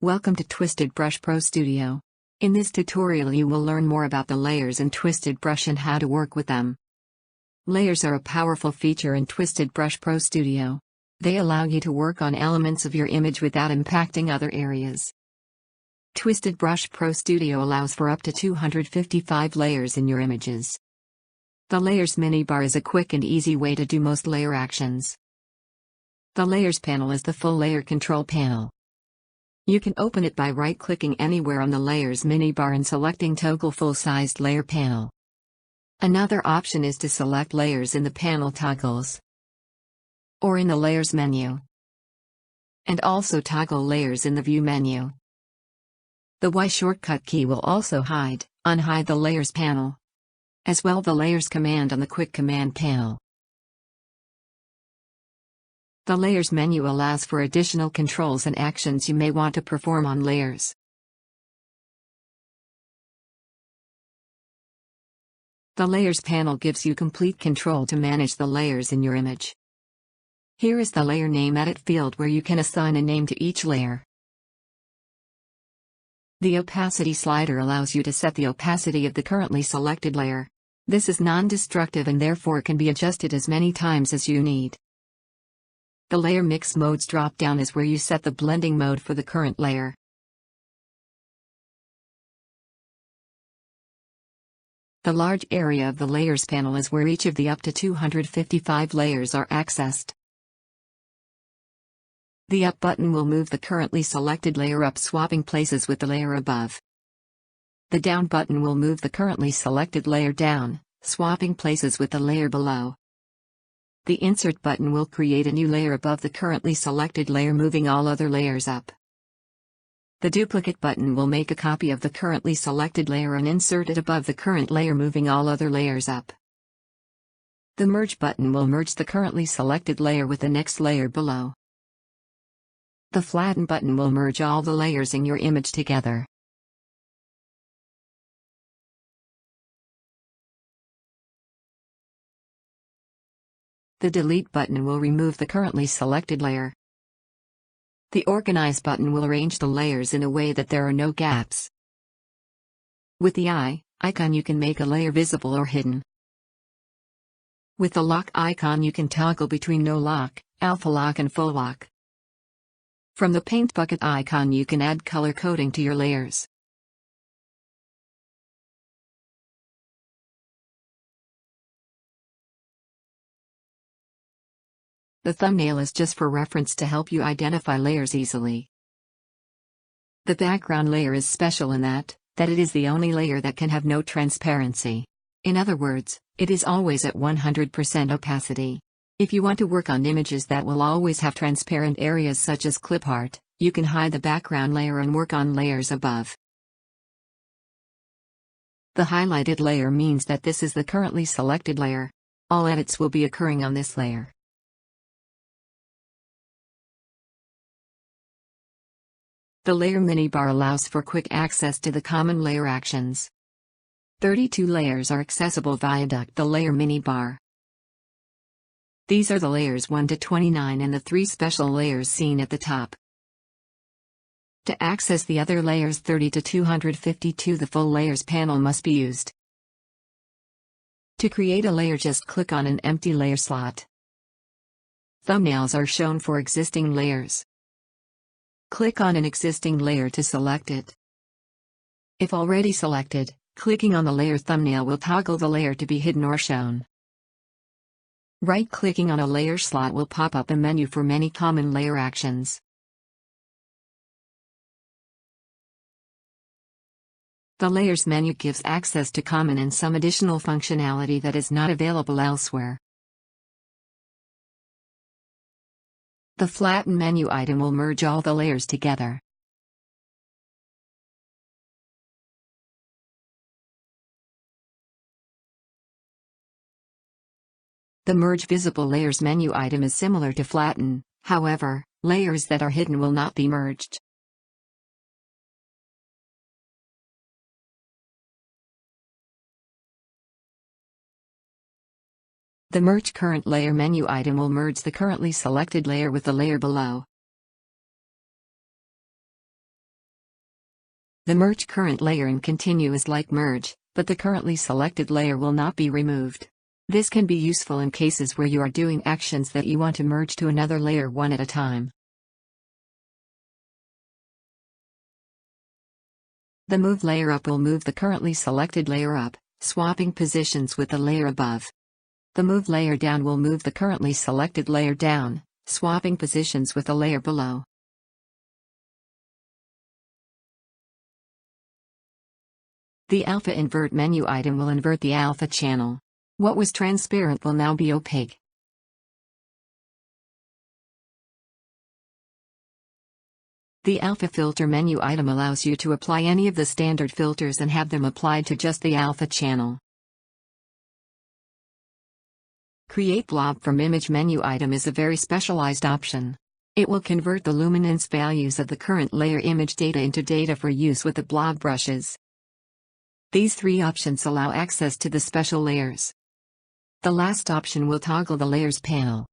Welcome to TwistedBrush Pro Studio. In this tutorial you will learn more about the layers in TwistedBrush and how to work with them. Layers are a powerful feature in TwistedBrush Pro Studio. They allow you to work on elements of your image without impacting other areas. TwistedBrush Pro Studio allows for up to 255 layers in your images. The Layers mini-bar is a quick and easy way to do most layer actions. The Layers panel is the full layer control panel. You can open it by right-clicking anywhere on the Layers mini-bar and selecting Toggle Full-Sized Layer Panel. Another option is to select layers in the panel toggles or in the Layers menu, and also toggle layers in the View menu. The Y shortcut key will also unhide the Layers panel, as well the Layers command on the Quick Command panel. The Layers menu allows for additional controls and actions you may want to perform on layers. The Layers panel gives you complete control to manage the layers in your image. Here is the Layer Name Edit field where you can assign a name to each layer. The Opacity slider allows you to set the opacity of the currently selected layer. This is non-destructive and therefore can be adjusted as many times as you need. The Layer Mix Modes drop-down is where you set the blending mode for the current layer. The large area of the Layers panel is where each of the up to 255 layers are accessed. The Up button will move the currently selected layer up, swapping places with the layer above. The Down button will move the currently selected layer down, swapping places with the layer below. The Insert button will create a new layer above the currently selected layer, moving all other layers up. The Duplicate button will make a copy of the currently selected layer and insert it above the current layer, moving all other layers up. The Merge button will merge the currently selected layer with the next layer below. The Flatten button will merge all the layers in your image together. The Delete button will remove the currently selected layer. The Organize button will arrange the layers in a way that there are no gaps. With the eye icon you can make a layer visible or hidden. With the Lock icon you can toggle between No Lock, Alpha Lock and Full Lock. From the Paint Bucket icon you can add color coding to your layers. The thumbnail is just for reference to help you identify layers easily. The background layer is special in that it is the only layer that can have no transparency. In other words, it is always at 100% opacity. If you want to work on images that will always have transparent areas such as clip art, you can hide the background layer and work on layers above. The highlighted layer means that this is the currently selected layer. All edits will be occurring on this layer. The Layer mini-bar allows for quick access to the common layer actions. 32 layers are accessible via the Layer mini-bar. These are the layers 1 to 29 and the 3 special layers seen at the top. To access the other layers 30 to 252, the full Layers panel must be used. To create a layer, just click on an empty layer slot. Thumbnails are shown for existing layers. Click on an existing layer to select it. If already selected, clicking on the layer thumbnail will toggle the layer to be hidden or shown. Right-clicking on a layer slot will pop up a menu for many common layer actions. The Layers menu gives access to common and some additional functionality that is not available elsewhere. The Flatten menu item will merge all the layers together. The Merge Visible Layers menu item is similar to Flatten, however, layers that are hidden will not be merged. The Merge Current Layer menu item will merge the currently selected layer with the layer below. The Merge Current layer and Continue is like Merge, but the currently selected layer will not be removed. This can be useful in cases where you are doing actions that you want to merge to another layer one at a time. The Move Layer Up will move the currently selected layer up, swapping positions with the layer above. The Move Layer Down will move the currently selected layer down, swapping positions with the layer below. The Alpha Invert menu item will invert the alpha channel. What was transparent will now be opaque. The Alpha Filter menu item allows you to apply any of the standard filters and have them applied to just the alpha channel. Create Blob from Image menu item is a very specialized option. It will convert the luminance values of the current layer image data into data for use with the blob brushes. These three options allow access to the special layers. The last option will toggle the Layers panel.